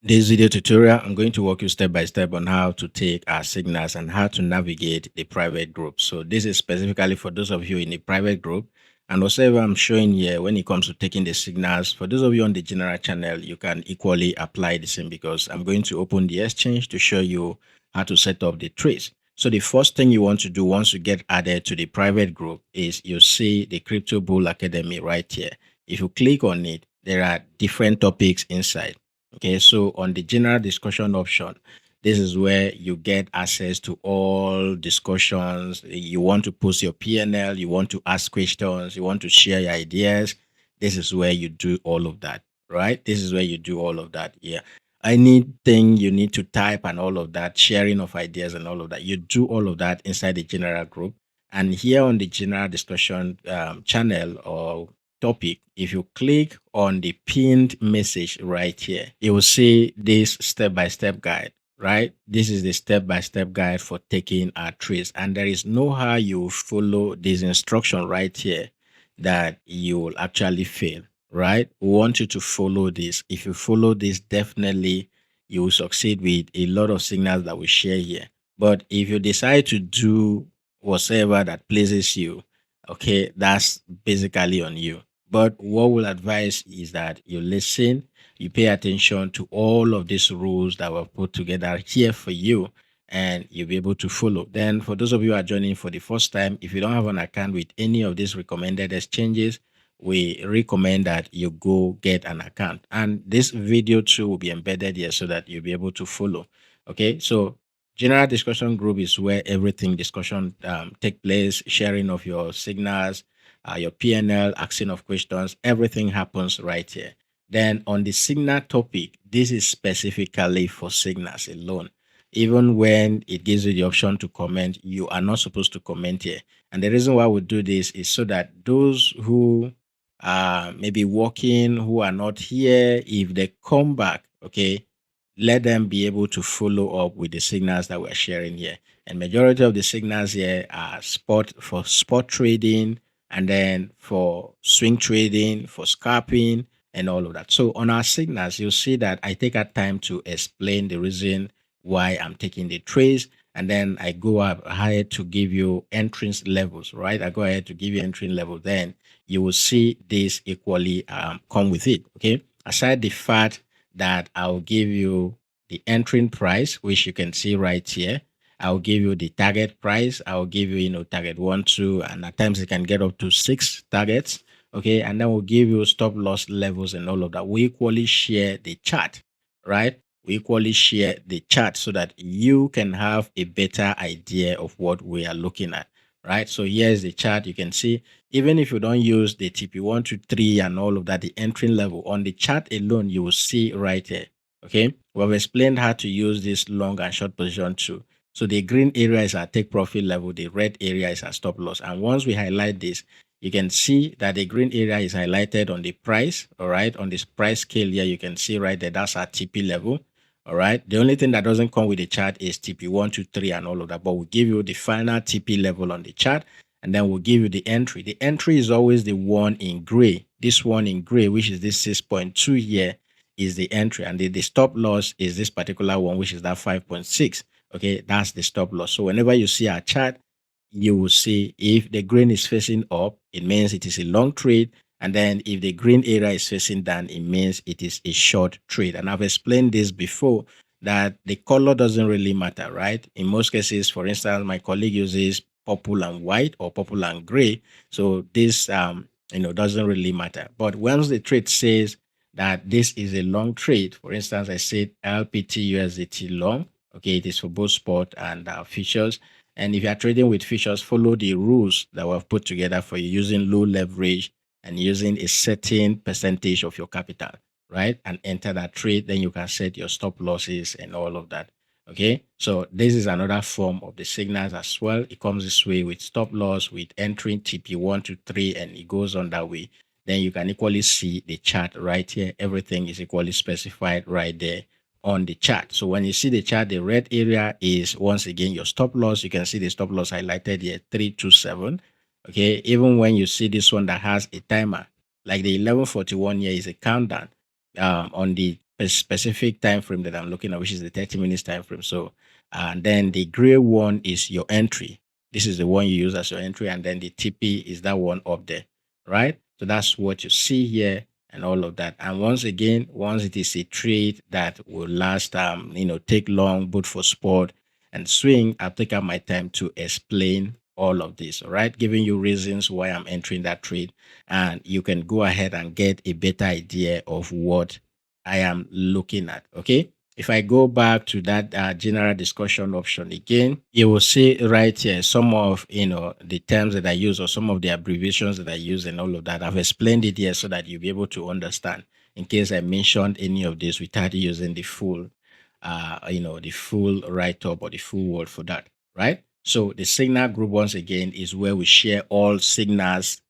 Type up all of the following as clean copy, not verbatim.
This video tutorial, I'm going to walk you step by step on how to take our signals and how to navigate the private group. So this is specifically for those of you in the private group. And whatever I'm showing here when it comes to taking the signals, for those of you on the general channel, you can equally apply the same because I'm going to open the exchange to show you how to set up the trace. So the first thing you want to do once you get added to the private group is you see the Crypto Bull Academy right here. If you click on it, there are different topics inside. Okay, so on the general discussion option, this is where you get access to all discussions. You want to post your PNL, you want to ask questions, you want to share your ideas. This is where you do all of that, right? This is where you do all of that. Yeah. Anything you need to type and all of that, sharing of ideas and all of that, you do all of that inside the general group. And here on the general discussion channel or topic, if you click on the pinned message right here, you will see this step-by-step guide, right? This is the step-by-step guide for taking a trace. And there is no how you follow this instruction right here that you will actually fail, right? We want you to follow this. If you follow this, definitely you will succeed with a lot of signals that we share here. But if you decide to do whatever that pleases you, okay, that's basically on you. But what we'll advise is that you listen, you pay attention to all of these rules that were put together here for you, and you'll be able to follow. Then, for those of you who are joining for the first time, if you don't have an account with any of these recommended exchanges, we recommend that you go get an account. And this video too will be embedded here so that you'll be able to follow. Okay, so general discussion group is where everything discussion take place, sharing of your signals, your PNL, asking of questions, everything happens right here. Then on the signal topic, this is specifically for signals alone. Even when it gives you the option to comment, you are not supposed to comment here. And the reason why we do this is so that those who are maybe working, who are not here, if they come back, okay, let them be able to follow up with the signals that we're sharing here. And majority of the signals here are spot trading, and then for swing trading, for scalping, and all of that. So on our signals, you'll see that I take a time to explain the reason why I'm taking the trades, and then I go up ahead to give you entrance levels, right? I go ahead to give you entry level. Then you will see this equally come with it. Okay. Aside the fact that I'll give you the entering price, which you can see right here. I'll give you the target price. I'll give you, target 1, 2, and at times it can get up to 6 targets. Okay. And then we'll give you stop loss levels and all of that. We equally share the chart, right? We equally share the chart so that you can have a better idea of what we are looking at, right? So here's the chart. You can see, even if you don't use the TP1 to 3 and all of that, the entry level on the chart alone, you will see right here. Okay. We've explained how to use this long and short position too. So the green area is our take profit level. The red area is our stop loss. And once we highlight this, you can see that the green area is highlighted on the price. All right. On this price scale here, you can see right there, that's our TP level. All right. The only thing that doesn't come with the chart is TP1 to 3 and all of that. But we'll give you the final TP level on the chart, and then we'll give you the entry. The entry is always the one in gray. This one in gray, which is this 6.2 here, is the entry, and the stop loss is this particular one, which is that 5.6. Okay, that's the stop loss. So whenever you see our chart, you will see if the green is facing up, it means it is a long trade. And then if the green area is facing down, it means it is a short trade. And I've explained this before that the color doesn't really matter, right? In most cases, for instance, my colleague uses purple and white or purple and gray. So this, doesn't really matter. But once the trade says that this is a long trade, for instance, I said LPT USDT long. Okay, it is for both spot and futures. And if you are trading with futures, follow the rules that we've put together for you using low leverage and using a certain percentage of your capital, right? And enter that trade. Then you can set your stop losses and all of that. Okay, so this is another form of the signals as well. It comes this way with stop loss, with entering TP1 to 3, and it goes on that way. Then you can equally see the chart right here. Everything is equally specified right there on the chart. So when you see the chart, the red area is once again your stop loss. You can see the stop loss highlighted here, 327. Okay, even when you see this one that has a timer, like the 1141 here is a countdown. On the specific time frame that I'm looking at, which is the 30 minutes time frame. So, and then the gray one is your entry. This is the one you use as your entry, and then the TP is that one up there, right? So that's what you see here and all of that. And once again, once it is a trade that will last, take long, both for sport and swing, I'll take out my time to explain all of this, all right? Giving you reasons why I'm entering that trade, and you can go ahead and get a better idea of what I am looking at, okay? If I go back to that general discussion option again, you will see right here some of the terms that I use or some of the abbreviations that I use and all of that. I've explained it here so that you'll be able to understand in case I mentioned any of this without using the full the full write-up or the full word for that, right? So the signal group, once again, is where we share all signals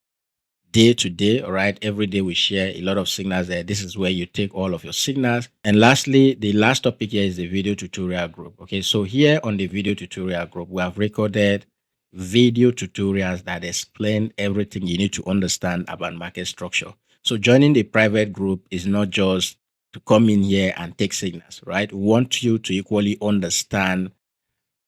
day to day. All right, every day we share a lot of signals there. This is where you take all of your signals. And lastly, the last topic here is the video tutorial group. Okay, so here on the video tutorial group, we have recorded video tutorials that explain everything you need to understand about market structure. So joining the private group is not just to come in here and take signals, right? We want you to equally understand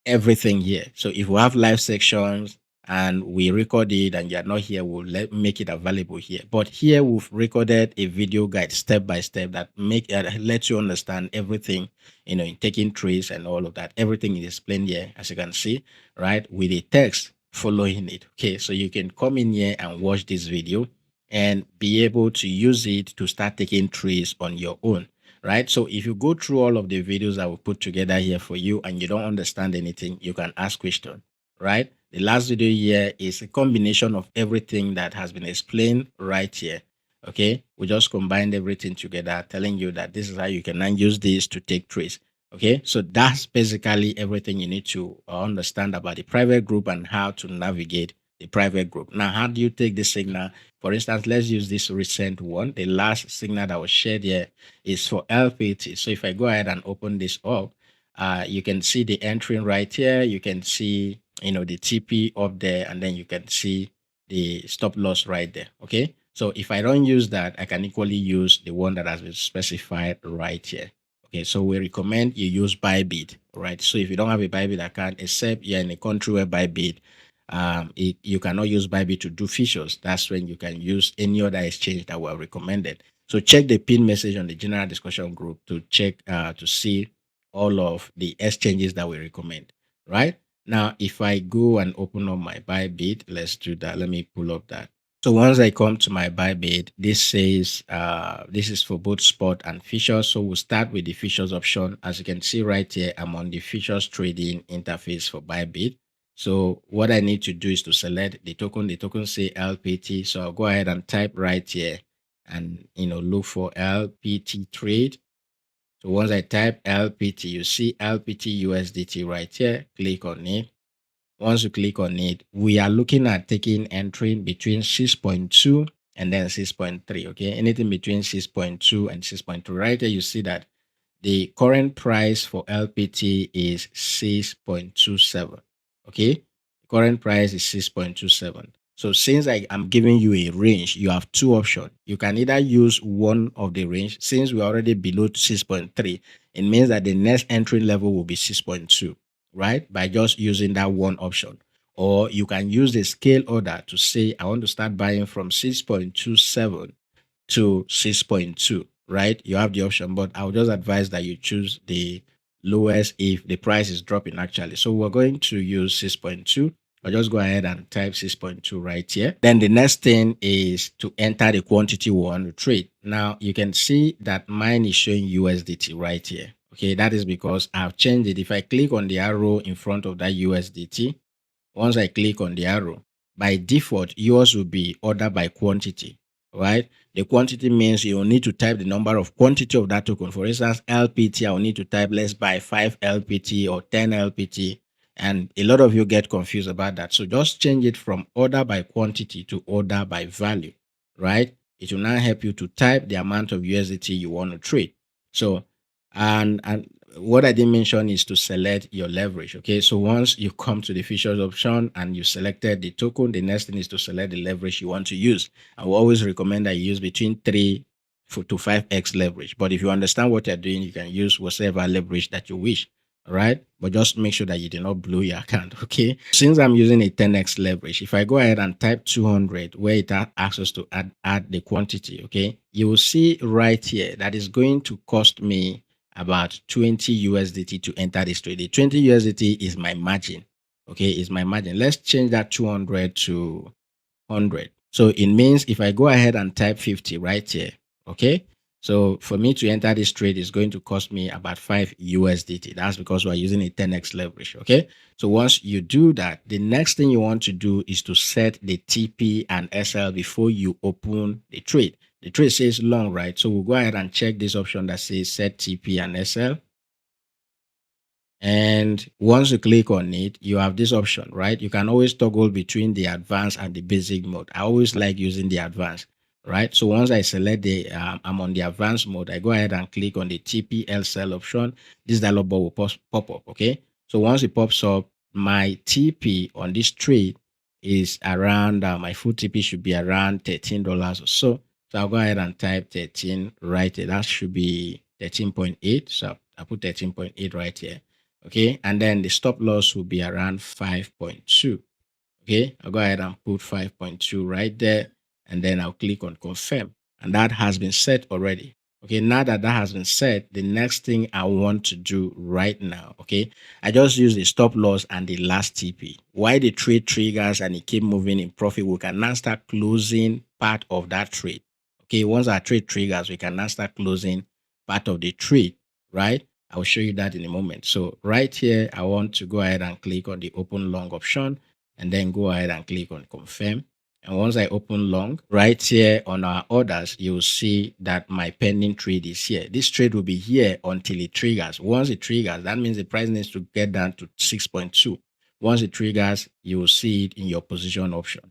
everything here. So if we have live sections and we record it and you're not here, we'll make it available here. But here we've recorded a video guide step by step that lets you understand everything, in taking trades and all of that. Everything is explained here, as you can see, right, with a text following it. Okay, so you can come in here and watch this video and be able to use it to start taking trades on your own. Right, so if you go through all of the videos I will put together here for you and you don't understand anything, you can ask questions, right? The last video here is a combination of everything that has been explained right here. Okay, we just combined everything together, telling you that this is how you can now use this to take trades. Okay, so that's basically everything you need to understand about the private group and how to navigate the private group. Now, how do you take the signal? For instance, let's use this recent one. The last signal that was shared here is for LPT. So if I go ahead and open this up, you can see the entry right here. You can see, the TP up there, and then you can see the stop loss right there. Okay. So if I don't use that, I can equally use the one that has been specified right here. Okay. So we recommend you use Bybit, right? So if you don't have a Bybit account, except you're in a country where Bybit, you cannot use Bybit to do features. That's when you can use any other exchange that we have recommended. So check the pin message on the general discussion group to check to see all of the exchanges that we recommend. Right now, if I go and open up my Bybit, let's do that. Let me pull up that. So once I come to my Bybit, this says this is for both spot and futures. So we'll start with the futures option. As you can see right here, I'm on the futures trading interface for Bybit. So what I need to do is to select the token. The token say LPT. So I'll go ahead and type right here and look for LPT trade. So once I type LPT, you see LPT USDT right here. Click on it. Once you click on it, we are looking at taking entry between 6.2 and then 6.3. Okay, anything between 6.2 and 6.3. Right here, you see that the current price for LPT is 6.27. Okay, current price is 6.27. So since I am giving you a range, you have two options. You can either use one of the range. Since we're already below 6.3, it means that the next entry level will be 6.2, right? By just using that one option. Or you can use the scale order to say, I want to start buying from 6.27 to 6.2, right? You have the option, but I'll just advise that you choose the lowest if the price is dropping actually. So we're going to use 6.2. I'll just go ahead and type 6.2 right here. Then the next thing is to enter the quantity we want to trade. Now you can see that mine is showing USDT right here. Okay, that is because I've changed it. If I click on the arrow in front of that USDT, once I click on the arrow, by default, yours will be order by quantity, right? The quantity means you'll need to type the number of quantity of that token. For instance, LPT, I'll need to type, let's buy 5 LPT or 10 LPT. And a lot of you get confused about that. So just change it from order by quantity to order by value, right? It will now help you to type the amount of USDT you want to trade. So, and what I didn't mention is to select your leverage. Okay, so once you come to the features option and you selected the token, the next thing is to select the leverage you want to use. I will always recommend that you use between 3, to 5x leverage. But if you understand what you're doing, you can use whatever leverage that you wish. All right, but just make sure that you do not blow your account. Okay, since I'm using a 10x leverage, if I go ahead and type 200 where it asks us to add the quantity, okay, you will see right here that is going to cost me about 20 USDT to enter this trade. The 20 USDT is my margin. Okay, is my margin. Let's change that 200 to 100. So it means if I go ahead and type 50 right here, okay, so for me to enter this trade is going to cost me about 5 USDT. That's because we're using a 10x leverage. Okay, so once you do that, the next thing you want to do is to set the TP and SL before you open the trade. The trade says long, right? So we'll go ahead and check this option that says set TP and SL. And once you click on it, you have this option, right? You can always toggle between the advanced and the basic mode. I always like using the advanced, right? So once I select the, I'm on the advanced mode, I go ahead and click on the TP sell option. This dialog box will pop up, okay? So once it pops up, my TP on this trade is around, my full TP should be around $13 or so. So I'll go ahead and type 13 right here. That should be 13.8. So I put 13.8 right here. Okay, and then the stop loss will be around 5.2. Okay, I'll go ahead and put 5.2 right there, and then I'll click on confirm, and that has been set already. Okay, now that has been set, the next thing I want to do right now, okay, I just use the stop loss and the last TP. Why the trade triggers and it keep moving in profit, we can now start closing part of that trade. Okay, once our trade triggers, we can now start closing part of the trade, right? I will show you that in a moment. So right here, I want to go ahead and click on the open long option and then go ahead and click on confirm. And once I open long, right here on our orders, you'll see that my pending trade is here. This trade will be here until it triggers. Once it triggers, that means the price needs to get down to 6.2. Once it triggers, you will see it in your position option.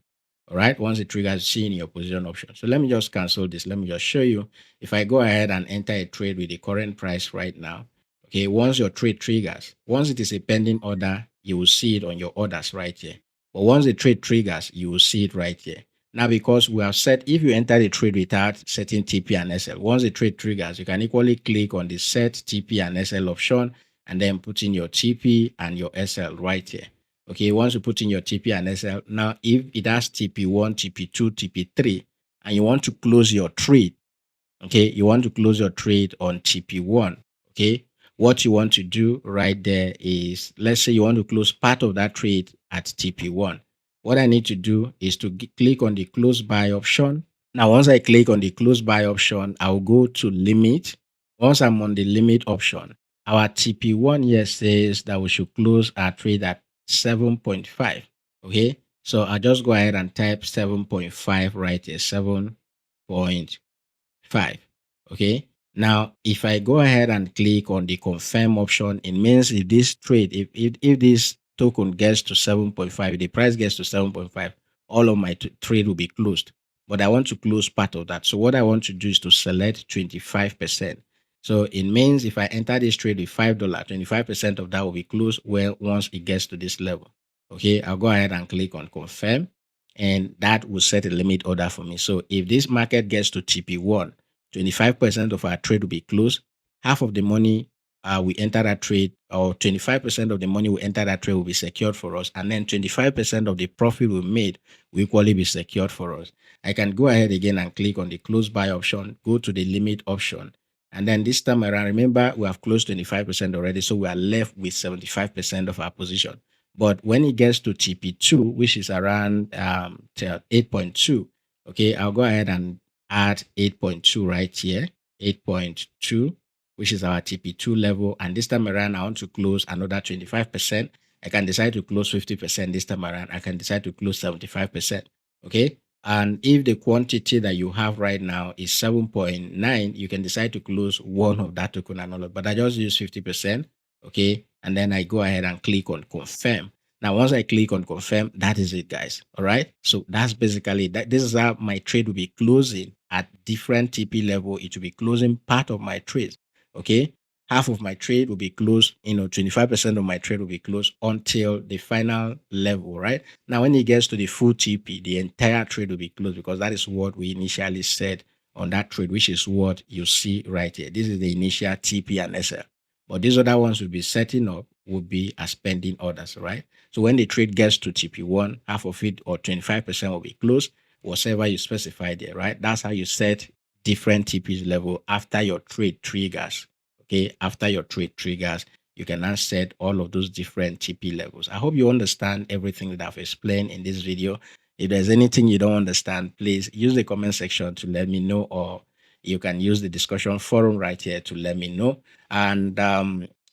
All right, once it triggers, see in your position option. So let me just cancel this. Let me just show you. If I go ahead and enter a trade with the current price right now, okay, once your trade triggers, once it is a pending order, you will see it on your orders right here. But once the trade triggers, you will see it right here. Now, because we have set, if you enter the trade without setting TP and SL, once the trade triggers, you can equally click on the set TP and SL option and then put in your TP and your SL right here. Okay, once you put in your TP and SL, now if it has TP1, TP2, TP3, and you want to close your trade, okay, you want to close your trade on TP1, okay, what you want to do right there is, let's say you want to close part of that trade at TP1. What I need to do is to click on the close buy option. Now, once I click on the close buy option, I'll go to limit. Once I'm on the limit option, our TP1 here says that we should close our trade at 7.5. Okay, so I'll just go ahead and type 7.5 right here, 7.5. Okay, now if I go ahead and click on the confirm option, it means if this trade, if this token gets to 7.5, the price gets to 7.5, all of my trade will be closed. But I want to close part of that. So what I want to do is to select 25%. So it means if I enter this trade with $5, 25% of that will be closed well once it gets to this level. Okay, I'll go ahead and click on confirm, and that will set a limit order for me. So if this market gets to TP1, 25% of our trade will be closed. Half of the money we enter that trade, or 25% of the money we enter that trade will be secured for us. And then 25% of the profit we made will equally be secured for us. I can go ahead again and click on the close buy option, go to the limit option. And then this time around, remember, we have closed 25% already. So we are left with 75% of our position. But when it gets to TP2, which is around 8.2, okay, I'll go ahead and add 8.2 right here, 8.2, which is our TP2 level. And this time around, I want to close another 25%. I can decide to close 50% this time around. I can decide to close 75%. Okay. And if the quantity that you have right now is 7.9, you can decide to close one of that token and all of, but I just use 50%. Okay. And then I go ahead and click on confirm. Now, once I click on confirm, that is it, guys. All right. So that's basically that. This is how my trade will be closing at different TP level. It will be closing part of my trade. Okay. Half of my trade will be closed, 25% of my trade will be closed until the final level, right? Now, when it gets to the full TP, the entire trade will be closed because that is what we initially said on that trade, which is what you see right here. This is the initial TP and SL. But these other ones will be setting up, will be as pending orders, right? So when the trade gets to TP1, half of it or 25% will be closed, whatever you specify there, right? That's how you set different TPs level after your trade triggers. Okay, after your trade triggers, you can now set all of those different TP levels. I hope you understand everything that I've explained in this video. If there's anything you don't understand, please use the comment section to let me know, or you can use the discussion forum right here to let me know. And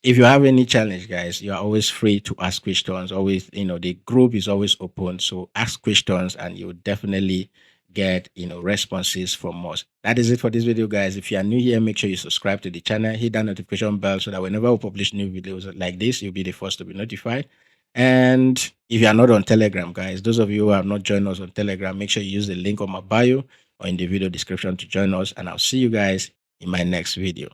if you have any challenge, guys, you are always free to ask questions. Always, the group is always open. So ask questions and you'll definitely get, responses from us. That is it for this video, guys. If you are new here, make sure you subscribe to the channel, hit that notification bell so that whenever we publish new videos like this, you'll be the first to be notified. And if you are not on Telegram, guys, those of you who have not joined us on Telegram, make sure you use the link on my bio or in the video description to join us. And I'll see you guys in my next video.